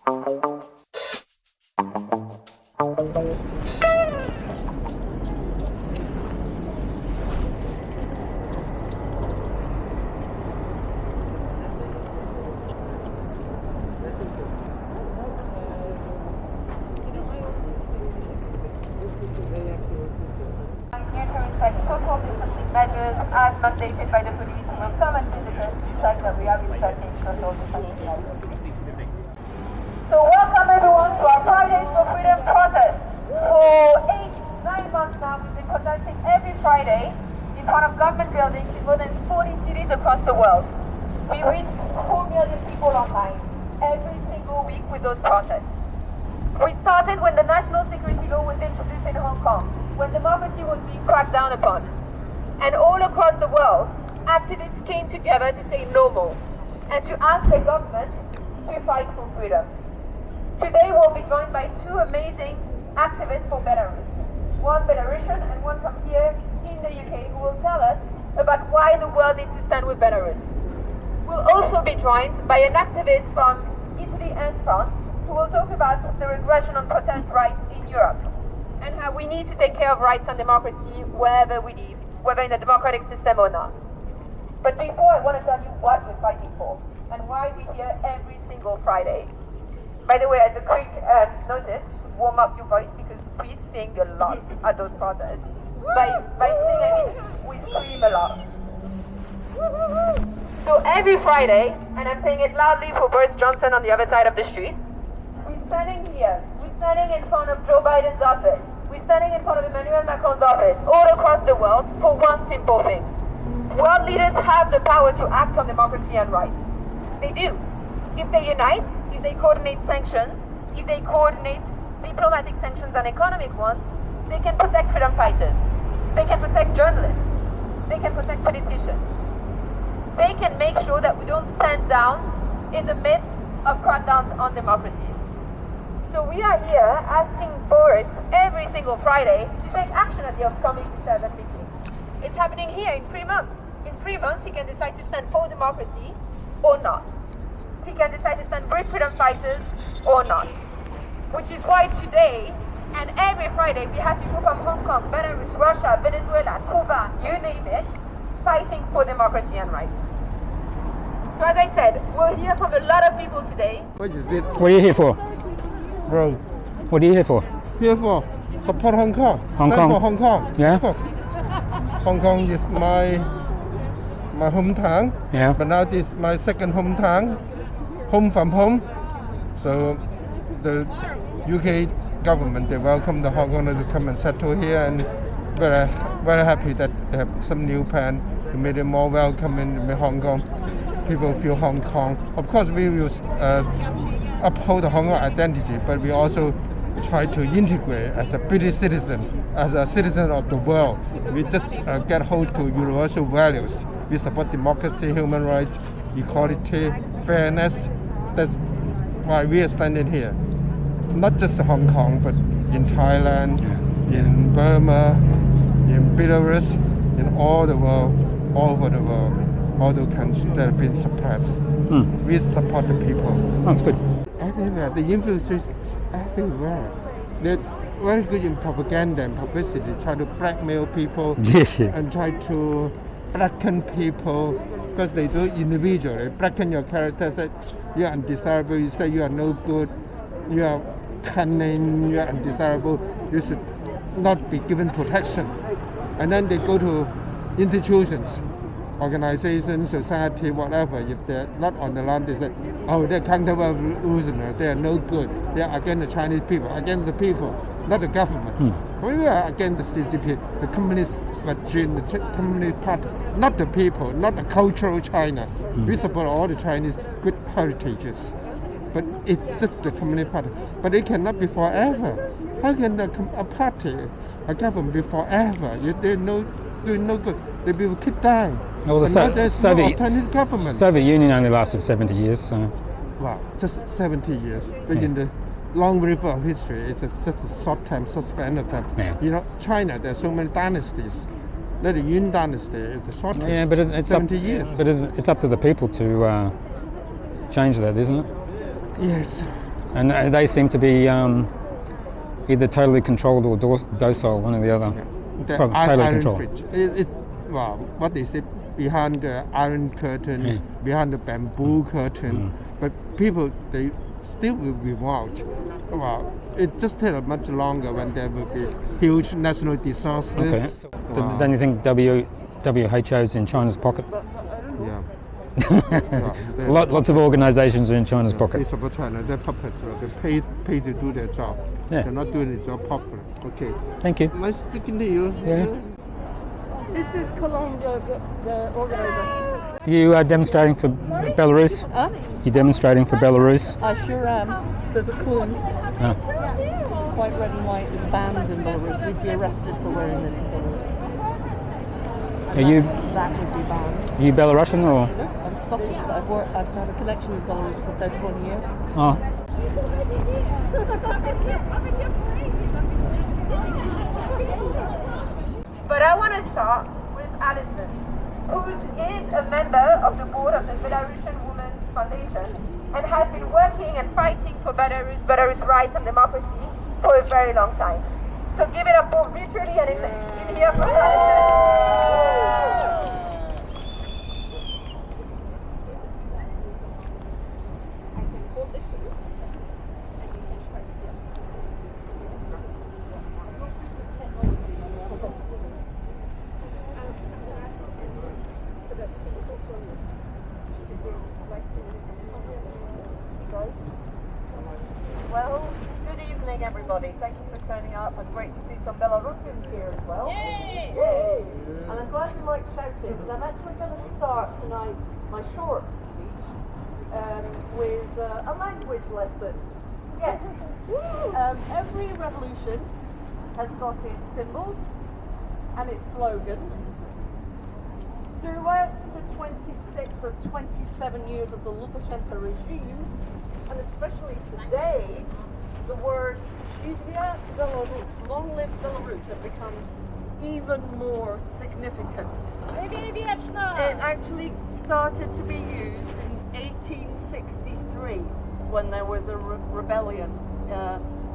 Social distancing measures as mandated by the police will come and visit us to check that we are respecting social distancing measures. So welcome everyone to our Fridays for Freedom protest. For 8-9 months now we've been protesting every Friday in front of government buildings in more than 40 cities across the world. We reached 4 million people online every single week with those protests. We started when the national security law was introduced in Hong Kong, when democracy was being cracked down upon. And all across the world, activists came together to say no more and to ask their government to fight for freedom. Today we'll be joined by two amazing activists for Belarus, one Belarusian and one from here in the UK, who will tell us about why the world needs to stand with Belarus. We'll also be joined by an activist from Italy and France, who will talk about the regression on protest rights in Europe and how we need to take care of rights and democracy wherever we live, whether in a democratic system or not. But before, I want to tell you what we're fighting for and why we're here every single Friday. By the way, as a quick notice, you should warm up your voice because we sing a lot at those protests. By sing, I mean we scream a lot. So every Friday, and I'm saying it loudly for Boris Johnson on the other side of the street, we're standing here. We're standing in front of Joe Biden's office. We're standing in front of Emmanuel Macron's office, all across the world, for one simple thing. World leaders have the power to act on democracy and rights. They do. If they unite, if they coordinate sanctions, if they coordinate diplomatic sanctions and economic ones, they can protect freedom fighters. They can protect journalists. They can protect politicians. They can make sure that we don't stand down in the midst of crackdowns on democracies. So we are here asking Boris every single Friday to take action at the upcoming G7 meeting. It's happening here in 3 months. In 3 months, he can decide to stand for democracy or not. He can decide to stand with freedom fighters or not. Which is why today and every Friday we have people from Hong Kong, Belarus, Russia, Venezuela, Cuba, you name it, fighting for democracy and rights. So as I said, we'll hear from a lot of people today. What is it? What are you here for? Bro, What are you here for? here for support Hong Kong. Hong Stand Kong. for Hong Kong. Yeah. Of course. Hong Kong is my hometown. Yeah. But now this is my second hometown. Home from home. So the UK government, they welcome the Hong Kongers to come and settle here, and very, very happy that they have some new plan to make it more welcoming in Hong Kong. People feel Hong Kong. Of course, we will uphold the Hong Kong identity, but we also try to integrate as a British citizen, as a citizen of the world. We just get hold to universal values. We support democracy, human rights, equality, fairness. That's why we are standing here. Not just Hong Kong, but in Thailand, in Burma, in Belarus, in all the world, all over the world, all the countries that have been suppressed. We support the people. That's good. Everywhere, the influence is everywhere. They're very good in propaganda and publicity, try to blackmail people and try to blacken people, because they do individually. Blacken your character, say you are undesirable, you say you are no good, you are cunning, you are undesirable, you should not be given protection. And then they go to institutions, organizations, society, whatever. If they're not on the line, they say, oh, they're counter-revolutionary, they are no good, they are against the Chinese people, against the people, not the government. We are against the CCP, the communist regime, the communist party, not the people, not the cultural China. We support all the Chinese good heritages. But it's just the communist party. But it cannot be forever. How can a party, a government be forever? They're doing no good. They will keep down. Well, the now there's no alternative government. Soviet Union only lasted 70 years. So. Wow, just 70 years. But in the long river of history, it's just a short time, short span of time. Yeah. You know, China, there's so many dynasties. The Yuan dynasty is the shortest. Yeah, but it's 70 up, years. But it's up to the people to change that, isn't it? Yes. And they seem to be either totally controlled or docile, one or the other. The Totally iron controlled. fridge. Well, what is it? Behind the iron curtain, behind the bamboo curtain. But people, they still will revolt. Well, it just takes much longer when there will be huge national disasters. Okay. Wow. Don't you think WHO's in China's pocket? Yeah. Lots of organizations are in China's pocket. They support China. They're puppets. They pay to do their job. Yeah. They're not doing the job properly. Okay. Thank you. Nice speaking to you. Yeah. This is Cologne, the organizer. You are demonstrating for Belarus? Huh? You're demonstrating for Belarus? I sure am. There's a coon, Ah. white, red and white, is banned in Belarus. We'd be arrested for wearing this in Belarus. Are you That would be banned. you Belarusian or? Look, I'm Scottish, but I've had a connection with Belarus for 31 years. Oh. But I want to start with Alison, who is a member of the board of the Belarusian Women's Foundation and has been working and fighting for Belarus rights and democracy for a very long time. So give it up both virtually and in here for Alison. Well, good evening, everybody. Thank you for turning up, and great to see some Belarusians here as well. Yay! Yay! And I'm glad you like shouting, because I'm actually going to start tonight my short speech with a language lesson. Yes. Every revolution has got its symbols and its slogans. Throughout the 26 or 27 years of the Lukashenko regime, and especially today, the words "Živia Belarus," long live Belarus, have become even more significant. It actually started to be used in 1863 when there was a rebellion,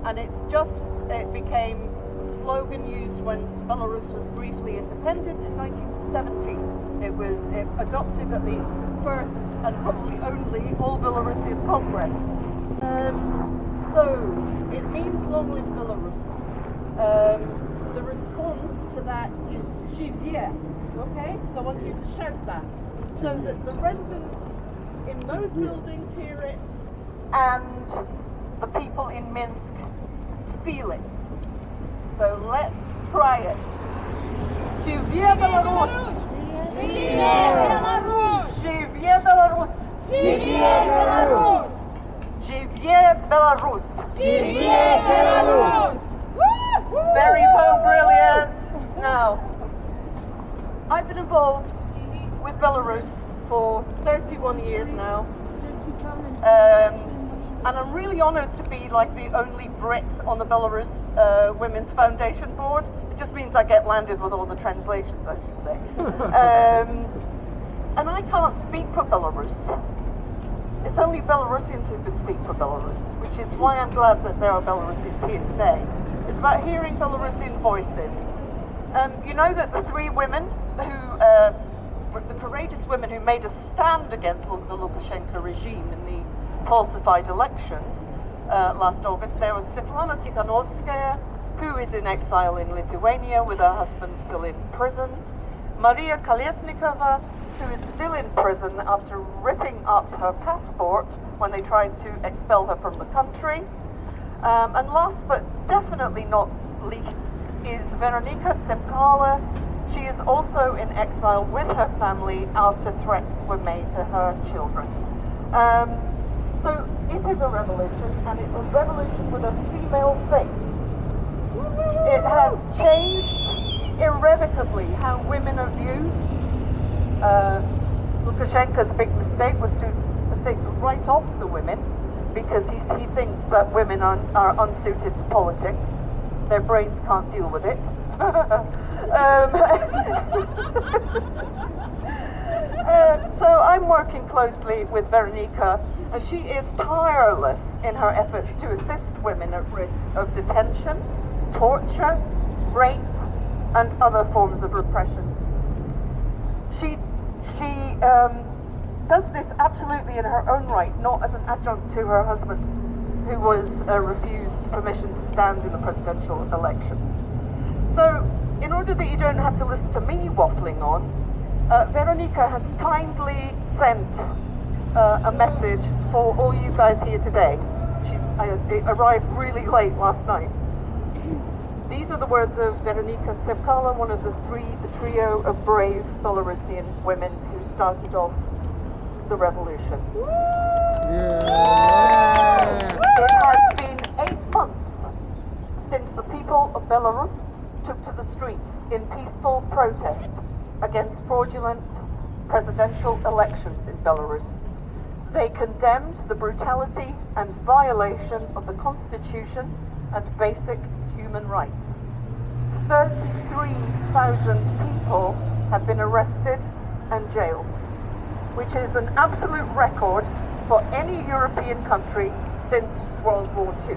and it became a slogan used when Belarus was briefly independent in 1970. It was adopted at the first and probably only All Belarusian Congress. So it means long live Belarus. The response to that is "Živia." Okay, so I want you to shout that so that the residents in those buildings hear it and the people in Minsk feel it. So let's try it. "Živia Belarus! Živia Belarus! Živia Belarus! Živia Belarus! Živia Belarus! Very brilliant! Now, I've been involved with Belarus for 31 years now, and I'm really honoured to be like the only Brit on the Belarus Women's Foundation board. It just means I get landed with all the translations, I should say. And I can't speak for Belarus. It's only Belarusians who can speak for Belarus, which is why I'm glad that there are Belarusians here today. It's about hearing Belarusian voices. You know that the three women who were the courageous women who made a stand against the Lukashenko regime in the falsified elections last August, there was Svetlana Tikhanovskaya, who is in exile in Lithuania with her husband still in prison, Maria Kolesnikova, who is still in prison after ripping up her passport when they tried to expel her from the country, and last but definitely not least is Veronika Tsepkala. She is also in exile with her family after threats were made to her children. So it is a revolution, and it's a revolution with a female face. It has changed irrevocably how women are viewed. Lukashenko's big mistake was to write off the women because he thinks that women are unsuited to politics. Their brains can't deal with it. So I'm working closely with Veronica, and she is tireless in her efforts to assist women at risk of detention, torture, rape, and other forms of repression. She does this absolutely in her own right, not as an adjunct to her husband, who was refused permission to stand in the presidential elections. So, in order that you don't have to listen to me waffling on, Veronica has kindly sent a message for all you guys here today. It arrived really late last night. These are the words of Veronica Tsepkala, one of the trio of brave Belarusian women who started off the revolution. Yeah. It has been 8 months since the people of Belarus took to the streets in peaceful protest against fraudulent presidential elections in Belarus. They condemned the brutality and violation of the constitution and basic human rights. 33,000 people have been arrested and jailed, which is an absolute record for any European country since World War II.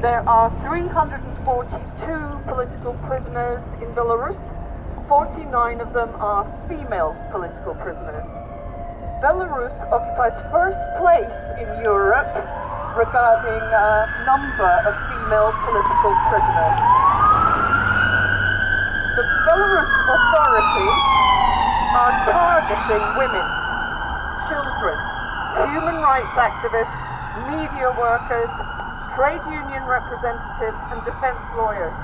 There are 342 political prisoners in Belarus. 49 of them are female political prisoners. Belarus occupies first place in Europe regarding number of female political prisoners. The Belarus authorities are targeting women, children, human rights activists, media workers, trade union representatives, and defense lawyers.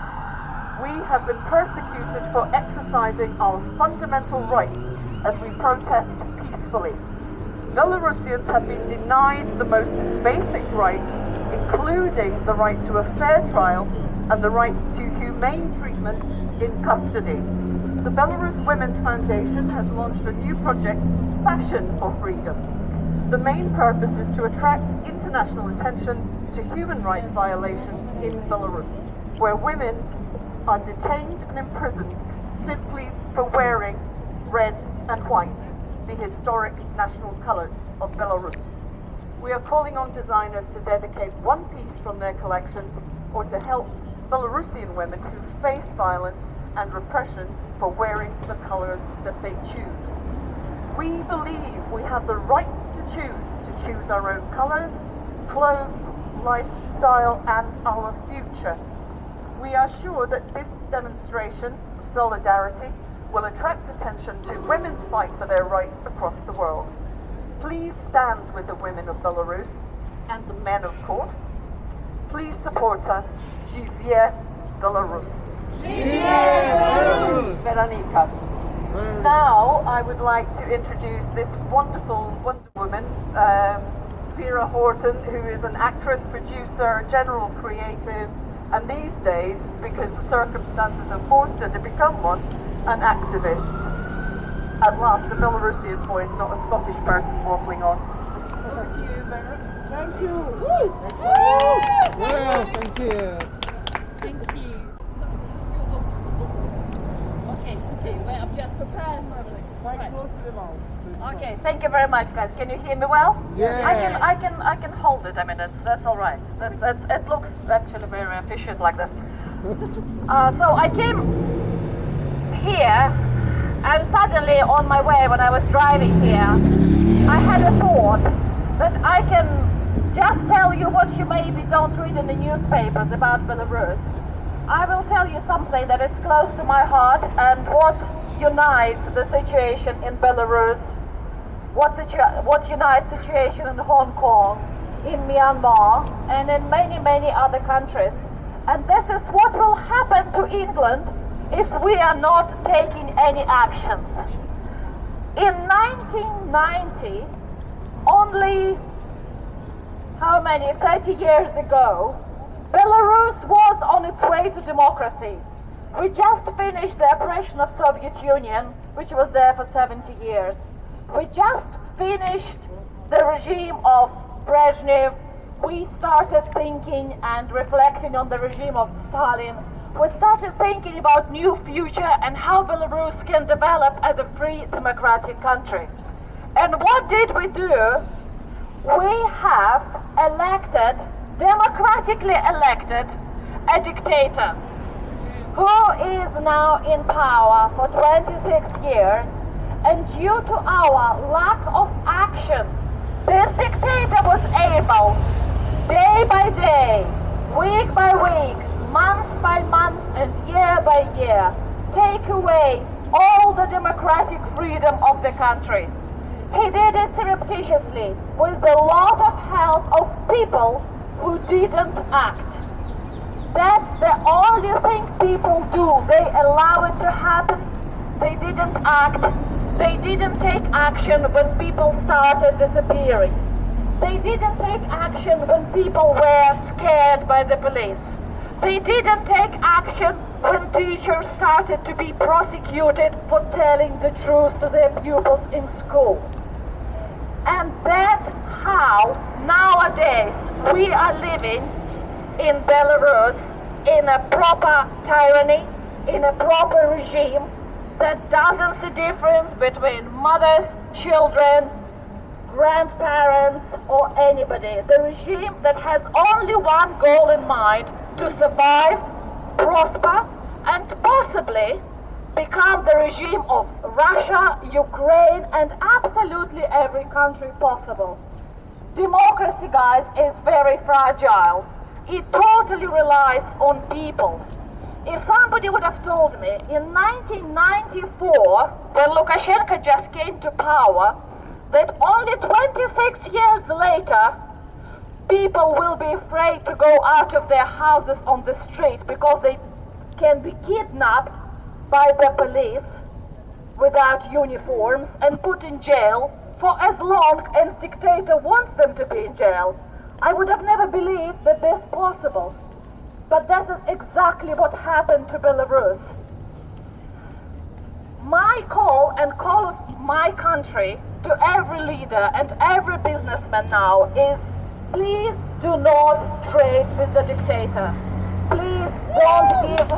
We have been persecuted for exercising our fundamental rights as we protest peacefully. Belarusians have been denied the most basic rights, including the right to a fair trial and the right to humane treatment in custody. The Belarus Women's Foundation has launched a new project, Fashion for Freedom. The main purpose is to attract international attention to human rights violations in Belarus, where women are detained and imprisoned simply for wearing red and white, the historic national colors of Belarus. We are calling on designers to dedicate one piece from their collections or to help Belarusian women who face violence and repression for wearing the colors that they choose. We believe we have the right to choose our own colors, clothes, lifestyle, and our future. We are sure that this demonstration of solidarity will attract attention to women's fight for their rights across the world. Please stand with the women of Belarus and the men, of course. Please support us. Żyje Belarus. Veronica. Now I would like to introduce this wonderful Wonder Woman, Vera Horton, who is an actress, producer, general creative, and these days, because the circumstances have forced her to become one, an activist. At last, a Belarusian voice, not a Scottish person waffling on. Over to you, Vera. Thank you. Well, thank you. thank you. Okay, well, I'm just preparing for everything. Right. Okay, thank you very much, guys. Can you hear me well? Yeah. I can hold it. I mean, that's all right. It looks actually very efficient like this. So I came here, and suddenly on my way when I was driving here, I had a thought that I can just tell you what you maybe don't read in the newspapers about Belarus. I will tell you something that is close to my heart and what unites the situation in Belarus, what unites the situation in Hong Kong, in Myanmar, and in many, many other countries. And this is what will happen to England if we are not taking any actions. In 1990, only, 30 years ago, Belarus was on its way to democracy. We just finished the oppression of Soviet Union, which was there for 70 years. We just finished the regime of Brezhnev. We started thinking and reflecting on the regime of Stalin. we started thinking about new future and how Belarus can develop as a free democratic country. And what did we do? We have elected, democratically elected, a dictator who is now in power for 26 years, and due to our lack of action, this dictator was able, day by day, week by week, month by month, and year by year, take away all the democratic freedom of the country. He did it surreptitiously, with a lot of help of people who didn't act. That's the only thing people do. They allow it to happen. They didn't act. They didn't take action when people started disappearing. They didn't take action when people were scared by the police. They didn't take action when teachers started to be prosecuted for telling the truth to their pupils in school. And that's how nowadays we are living in Belarus in a proper tyranny, in a proper regime that doesn't see difference between mothers, children, grandparents, or anybody. The regime that has only one goal in mind: to survive, prosper, and possibly become the regime of Russia, Ukraine, and absolutely every country possible. Democracy, guys, is very fragile. It totally relies on people. If somebody would have told me in 1994, when Lukashenko just came to power, that only 26 years later, people will be afraid to go out of their houses on the street because they can be kidnapped by the police without uniforms and put in jail for as long as the dictator wants them to be in jail, I would have never believed that this is possible. But this is exactly what happened to Belarus. My call and call of my country to every leader and every businessman now is: please do not trade with the dictator. Please don't give...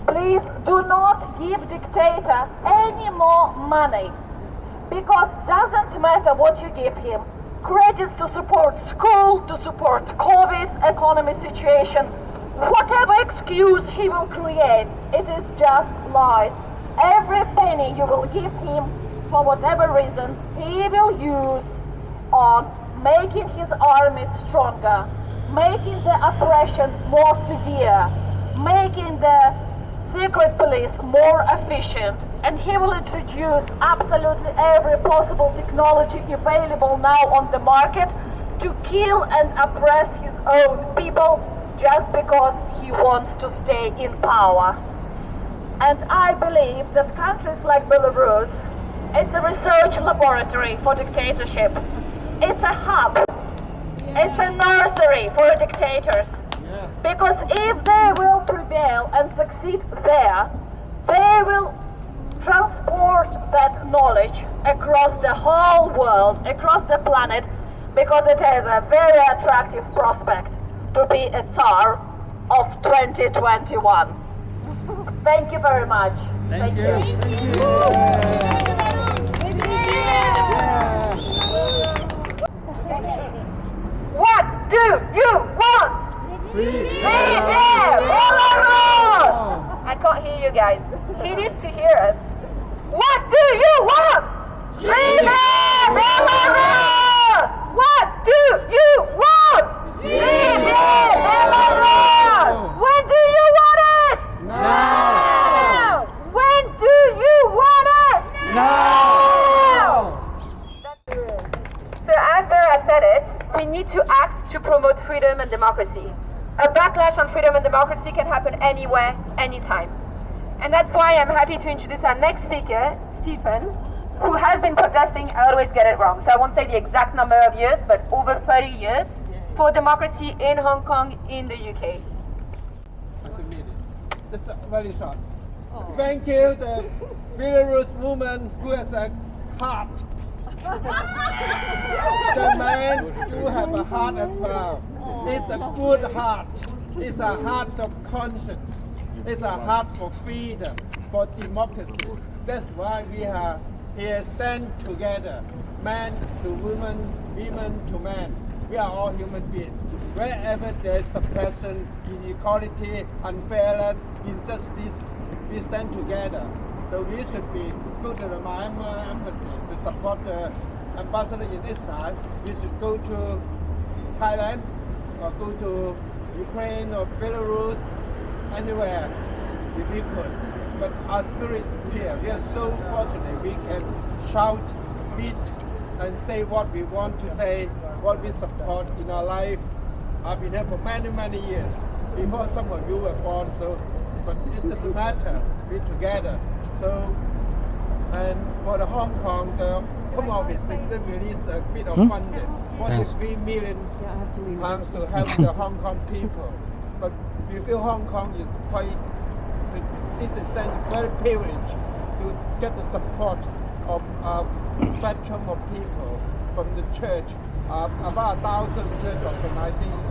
Please do not give dictator any more money, because doesn't matter what you give him. Credits to support school, to support COVID economy situation, whatever excuse he will create, it is just lies. Every penny you will give him, for whatever reason, he will use on making his army stronger, making the oppression more severe, making the secret police more efficient, and he will introduce absolutely every possible technology available now on the market to kill and oppress his own people just because he wants to stay in power. And I believe that countries like Belarus, it's a research laboratory for dictatorship. It's a hub. It's a nursery for dictators. Because if they will prevail and succeed there, they will transport that knowledge across the whole world, across the planet, because it is a very attractive prospect to be a Tsar of 2021. Thank you very much. Thank you. What do you want? Belarus! I can't hear you guys. He needs to hear us. What do you want? Belarus! What do you want? Belarus! When do you want it? Now! When do you want it? Now! So as Vera said it, we need to act to promote freedom and democracy. A backlash on freedom and democracy can happen anywhere, anytime. And that's why I'm happy to introduce our next speaker, Stephen, who has been protesting, I always get it wrong, so I won't say the exact number of years, but over 30 years, for democracy in Hong Kong, in the UK. Just very short. Thank you, the Belarus woman who has a heart The man do have a heart as well. It's a good heart. It's a heart of conscience. It's a heart for freedom, for democracy. That's why we are here, stand together, man to woman, women to man. We are all human beings. Wherever there is suppression, inequality, unfairness, injustice, we stand together. So we should go to the Myanmar embassy to support the ambassador in this side. We should go to Thailand or go to Ukraine or Belarus, anywhere if we could. But our spirit is here. We are so fortunate we can shout, beat, and say what we want to say, what we support in our life. I've been here for many, many years, before some of you were born, so, but it doesn't matter, we're together. So, and for the Hong Kong, the Home Office, they still released a bit of funding, 43 million pounds to help the Hong Kong people. But we feel Hong Kong is quite, to this extent, very privileged to get the support of a spectrum of people from the church. About 1,000 church organizations,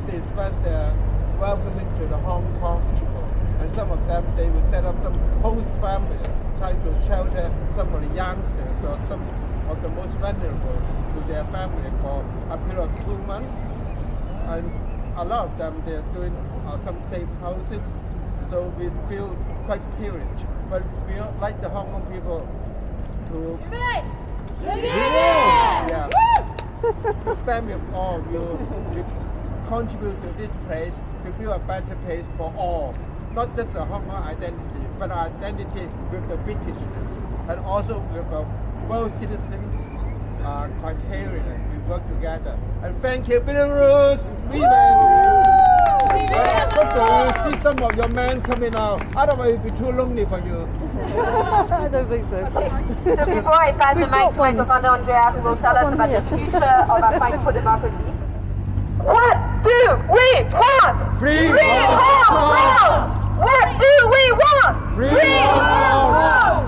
they express their welcoming to the Hong Kong people. And some of them, they will set up some host family, trying to shelter some of the youngsters or some of the most vulnerable to their family for a period of 2 months. And a lot of them, they're doing some safe houses. So we feel quite privileged. But we would like the Hong Kong people to to stand with all of you, to contribute to this place, to build a better place for all. Not just a Hong Kong identity, but our identity with the Britishness, and also with the world citizens criteria. We work together. And thank you, Belarus women. Good to see some of your men coming out. Otherwise, it will be too lonely for you. I don't think so. So before I pass the mic to my co-founder Andrea, who will tell us about the future of our fight for democracy. What do we want? Free Hong Kong! What do we want? Free Hong Kong!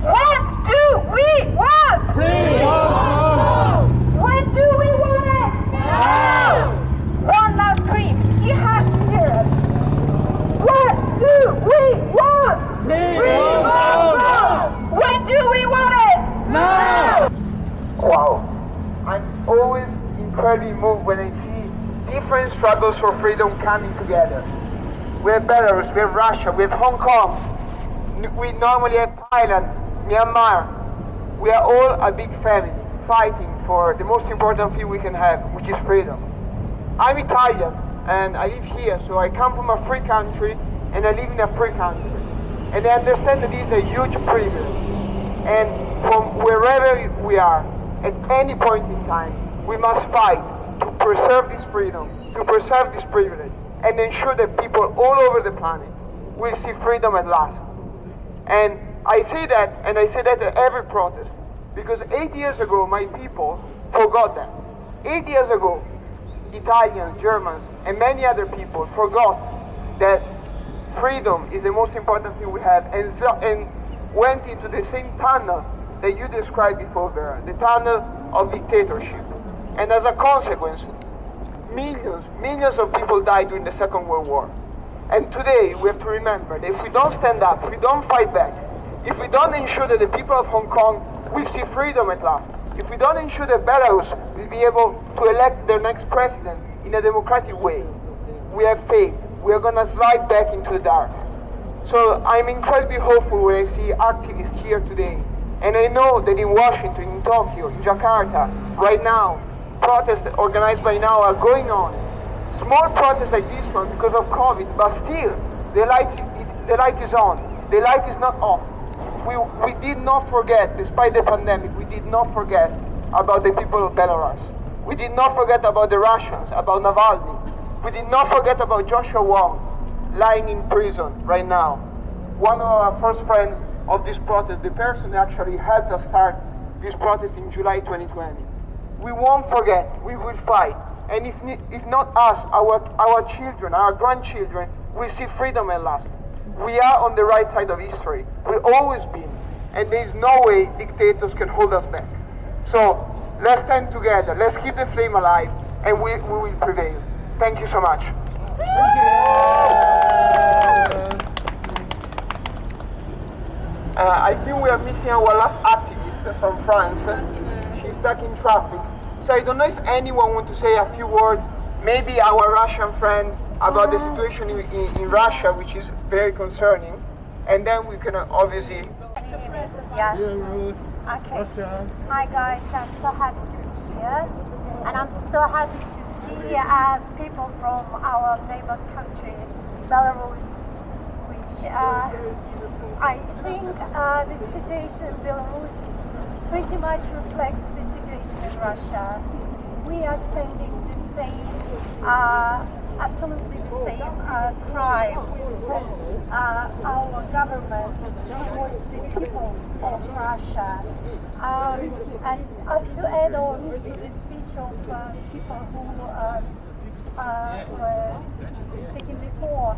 What do we want? Free Hong Kong! When do we want it? Now! One last scream. He has to hear us. What do we want? Free Hong Kong! When do we want it? Now! Wow. I'm always incredibly moved when I see different struggles for freedom coming together. We have Belarus, we have Russia, we have Hong Kong, we normally have Thailand, Myanmar. We are all a big family fighting for the most important thing we can have, which is freedom. I'm Italian and I live here, so I come from a free country and I live in a free country. And I understand that this is a huge privilege. And from wherever we are, at any point in time, we must fight to preserve this freedom, to preserve this privilege, and ensure that people all over the planet will see freedom at last. And I say that, and I say that at every protest, because 8 years ago, my people forgot that. 8 years ago, Italians, Germans, and many other people forgot that freedom is the most important thing we have, and went into the same tunnel that you described before, Vera, the tunnel of dictatorship. And as a consequence, millions of people died during the Second World War. And today we have to remember that if we don't stand up, if we don't fight back, if we don't ensure that the people of Hong Kong will see freedom at last, if we don't ensure that Belarus will be able to elect their next president in a democratic way, we have failed. We are going to slide back into the dark. So I'm incredibly hopeful when I see activists here today. And I know that in Washington, in Tokyo, in Jakarta, right now, protests organized by now are going on. Small protests like this one because of COVID, but still, the light is on. The light is not off. We did not forget, despite the pandemic, we did not forget about the people of Belarus. We did not forget about the Russians, about Navalny. We did not forget about Joshua Wong, lying in prison right now. One of our first friends of this protest, the person that actually helped us start this protest in July 2020. We won't forget, we will fight. And if not us, our children, our grandchildren, will see freedom at last. We are on the right side of history. We've always been. And there is no way dictators can hold us back. So let's stand together, let's keep the flame alive, and we will prevail. Thank you so much. I think we are missing our last activist from France. She's stuck in traffic. So I don't know if anyone wants to say a few words, maybe our Russian friend, about the situation in Russia, which is very concerning. And then we can obviously... Yeah. Belarus, Okay. Russia. Hi guys, I'm so happy to be here, and I'm so happy to see people from our neighbor country, Belarus, which I think the situation in Belarus pretty much reflects the situation in Russia. We are standing the same, absolutely the same cry from our government towards the people of Russia. And as to add on to the speech of people who were speaking before,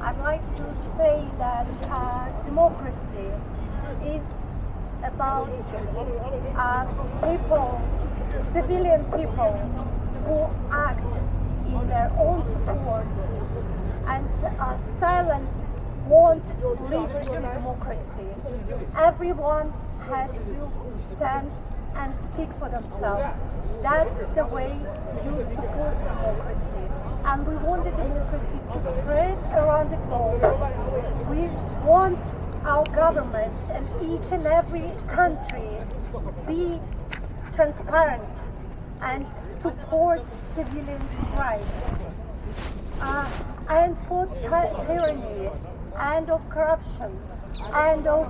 I'd like to say that democracy is about people, civilian people, who act in their own support, and silence won't lead to democracy. Everyone has to stand and speak for themselves. That's the way you support democracy. And we want the democracy to spread around the globe. We want our governments and each and every country be transparent and support civilians' rights. And for tyranny and of corruption and of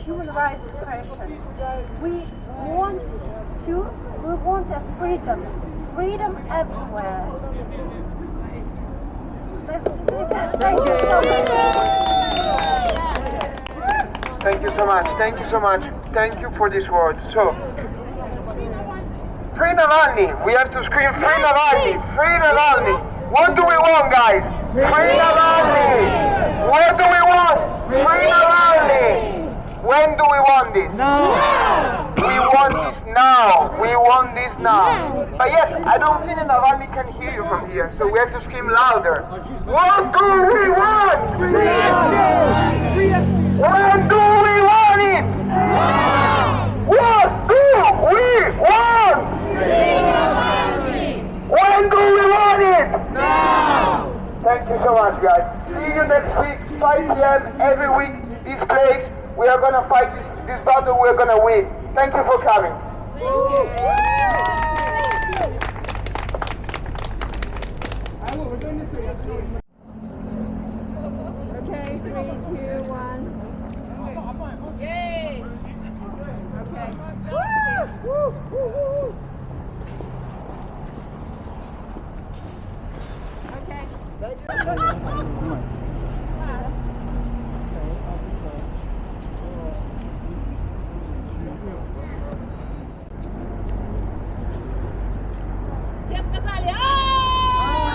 human rights suppression, we want a freedom everywhere. Thank you so much. Thank you so much, thank you so much. Thank you for this word. So, free Navalny! We have to scream free Navalny! Free Navalny! What do we want, guys? Free Navalny! What do we want? Free Navalny! When do we want this? Now! We want this now! We want this now! But yes, I don't think that Navalny can hear you from here, so we have to scream louder. What do we want? When do we want it? What do we want? When do we want it? Now! Thank you so much, guys. See you next week, 5 p.m. every week, this place. We are gonna fight this battle, we're gonna win. Thank you for coming. Okay, 3, 2, 1. Yay! Okay. Woo! Woo! Woo! Okay. Все сказали «А-а-а!»